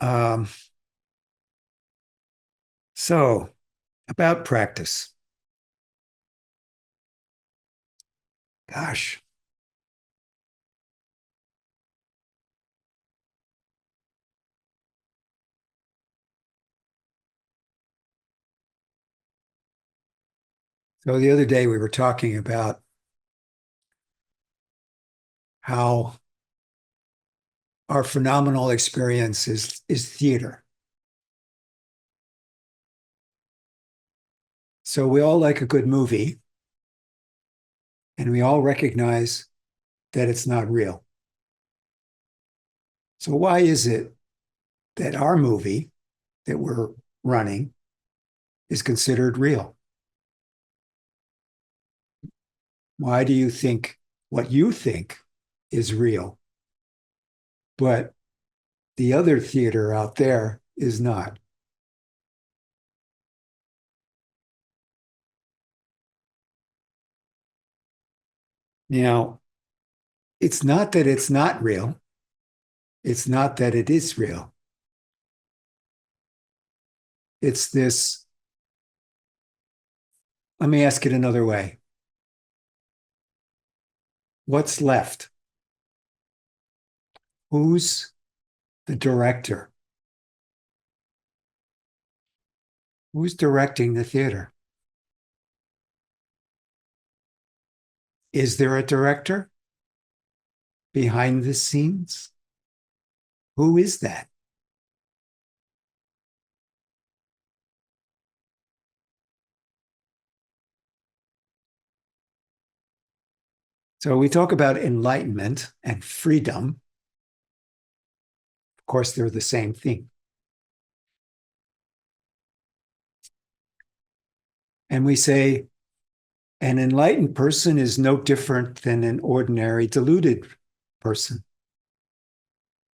Um, so about practice. Gosh. So the other day we were talking about how our phenomenal experience is theater. So we all like a good movie and we all recognize that it's not real. So why is it that our movie that we're running is considered real? Why do you think what you think is real, but the other theater out there is not? Now, it's not that it's not real. It's not that it is real. It's this. Let me ask it another way. What's left? Who's the director? Who's directing the theater? Is there a director behind the scenes? Who is that? So we talk about enlightenment and freedom. Of course, they're the same thing. And we say an enlightened person is no different than an ordinary deluded person.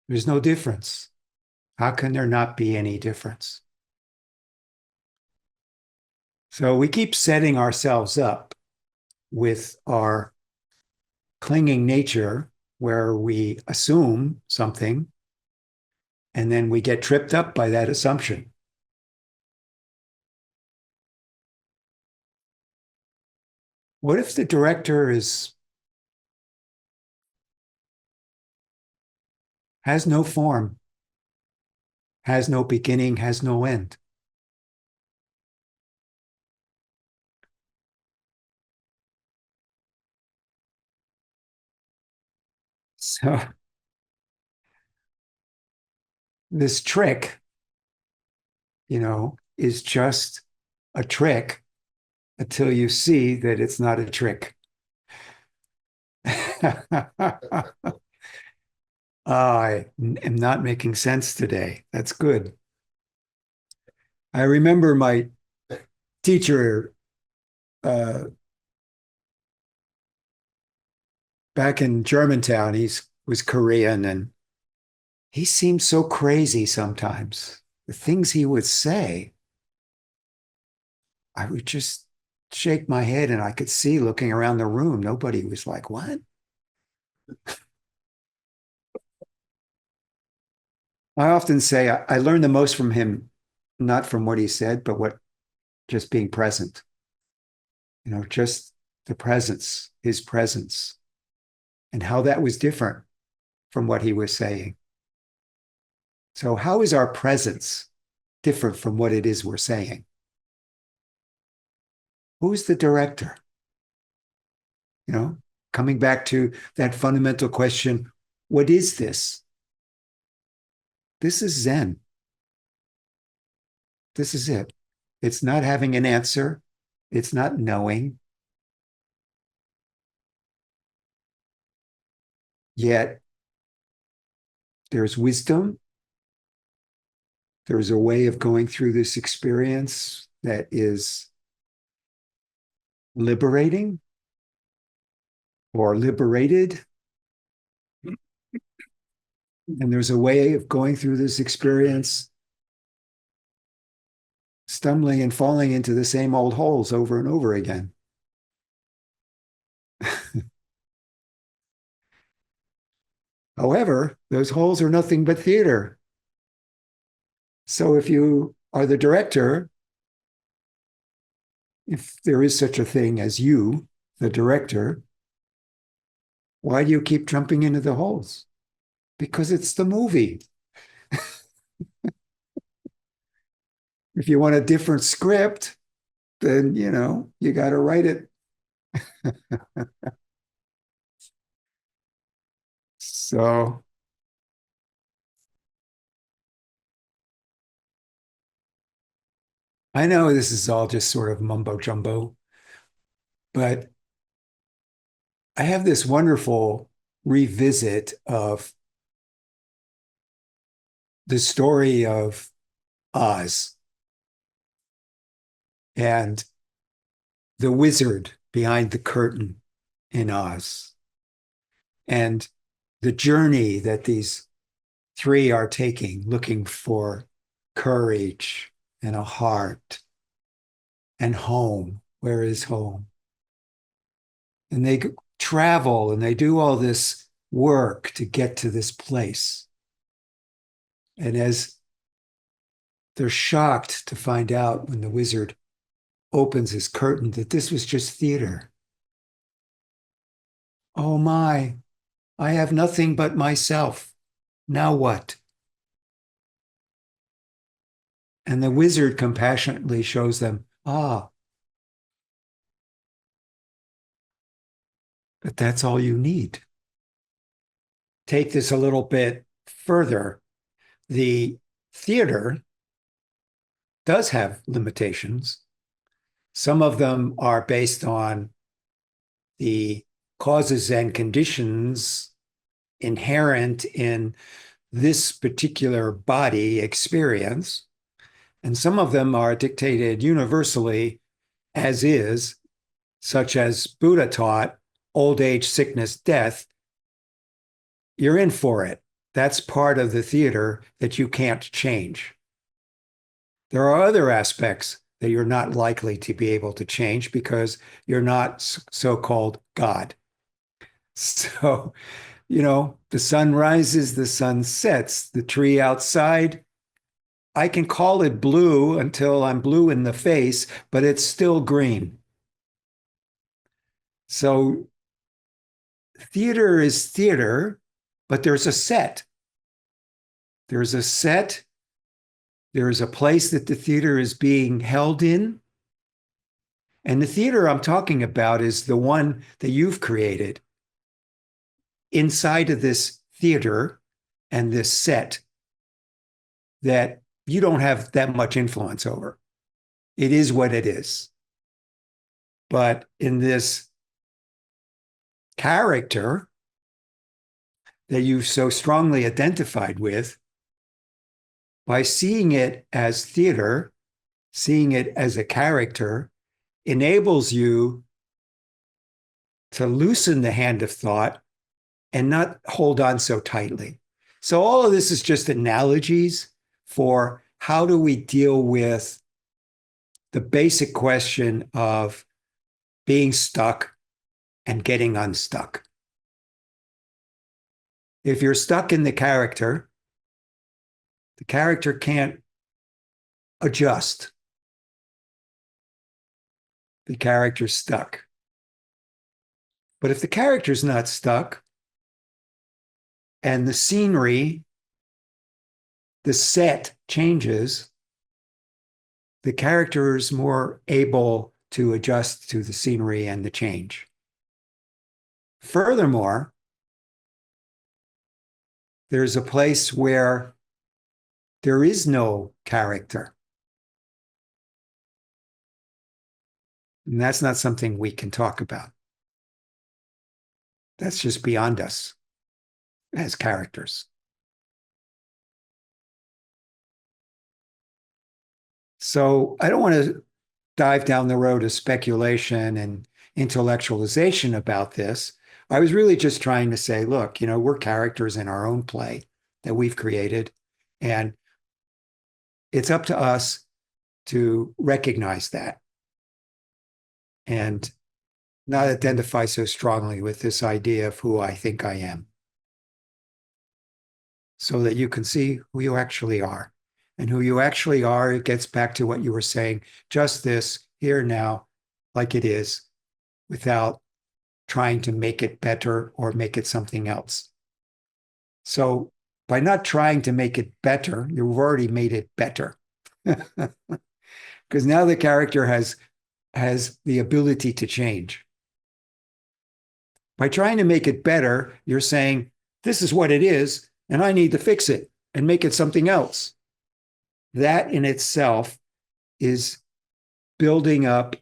There's no difference. How can there not be any difference? So we keep setting ourselves up with our clinging nature where we assume something and then we get tripped up by that assumption. What if the director is has no form, has no beginning, has no end? So this trick, is just a trick until you see that it's not a trick. I am not making sense today. That's good. I remember my teacher uh, back in Germantown. He was Korean, and he seemed so crazy sometimes. The things he would say, I would just shake my head, and I could see looking around the room, nobody was like, "What?" I often say I learned the most from him, not from what he said, but what just being present. Just the presence, his presence, and how that was different from what he was saying. So, how is our presence different from what it is we're saying? Who's the director? You know, Coming back to that fundamental question, what is this? This is Zen. This is it. It's not having an answer. It's not knowing. Yet there's wisdom. There's a way of going through this experience that is liberating or liberated. And there's a way of going through this experience, stumbling and falling into the same old holes over and over again. However, those holes are nothing but theater. So if you are the director, if there is such a thing as you, the director, why do you keep jumping into the holes? Because it's the movie. If you want a different script, then you got to write it. So I know this is all just sort of mumbo jumbo, but I have this wonderful revisit of the story of Oz and the wizard behind the curtain in Oz and the journey that these three are taking, looking for courage and a heart and home. Where is home? And they travel and they do all this work to get to this place. And as they're shocked to find out when the wizard opens his curtain that this was just theater. Oh my, I have nothing but myself. Now what? And the wizard compassionately shows them, but that's all you need. Take this a little bit further. The theater does have limitations. Some of them are based on the causes and conditions inherent in this particular body experience. And some of them are dictated universally as is, such as Buddha taught old age, sickness, death. You're in for it. That's part of the theater that you can't change. There are other aspects that you're not likely to be able to change because you're not so-called God. So, the sun rises, the sun sets, the tree outside. I can call it blue until I'm blue in the face, but it's still green. So, theater is theater, but there's a set. There's a set. There is a place that the theater is being held in. And the theater I'm talking about is the one that you've created. Inside of this theater and this set that you don't have that much influence over. It is what it is. But in this character that you've so strongly identified with, by seeing it as theater, seeing it as a character, enables you to loosen the hand of thought and not hold on so tightly. So all of this is just analogies for how do we deal with the basic question of being stuck and getting unstuck. If you're stuck in the character can't adjust. The character's stuck. But if the character's not stuck and the scenery, the set changes, the character is more able to adjust to the scenery and the change. Furthermore, there's a place where there is no character. And that's not something we can talk about. That's just beyond us as characters. So I don't want to dive down the road of speculation and intellectualization about this. I was really just trying to say, look, we're characters in our own play that we've created, and it's up to us to recognize that and not identify so strongly with this idea of who I think I am, so that you can see who you actually are. and who you actually are, it gets back to what you were saying, just this here now, like it is, without trying to make it better or make it something else. So by not trying to make it better, you've already made it better. Because now the character has the ability to change. By trying to make it better, you're saying, this is what it is, and I need to fix it and make it something else. That in itself is building up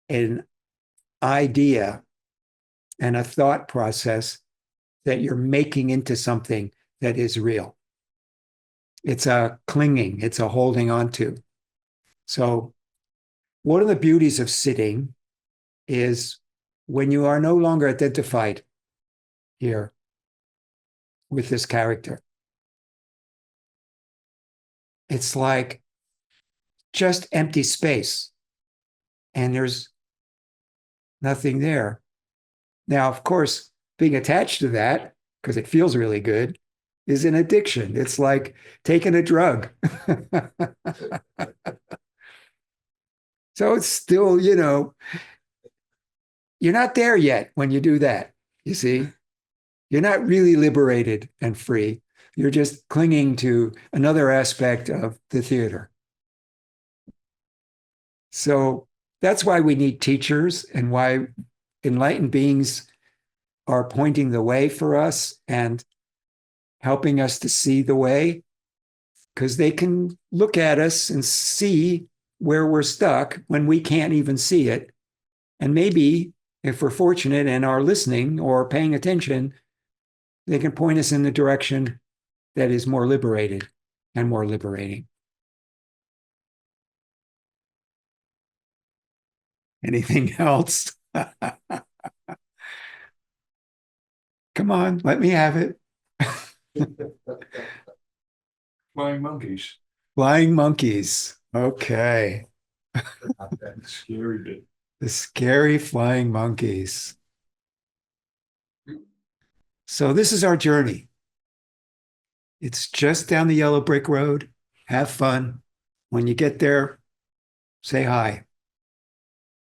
an idea and a thought process that you're making into something that is real. It's a clinging, it's a holding on to. So, one of the beauties of sitting is when you are no longer identified here with this character. It's like just empty space, and there's nothing there. Now, of course, being attached to that, because it feels really good, is an addiction. It's like taking a drug. So it's still, you're not there yet when you do that. You see, you're not really liberated and free. You're just clinging to another aspect of the theater. So that's why we need teachers and why enlightened beings are pointing the way for us and helping us to see the way, because they can look at us and see where we're stuck when we can't even see it. And maybe if we're fortunate and are listening or paying attention, they can point us in the direction that is more liberated and more liberating. Anything else? Come on, let me have it. Flying monkeys. Flying monkeys. Okay. That scary bit. The scary flying monkeys. So this is our journey. It's just down the yellow brick road. Have fun. When you get there, say hi.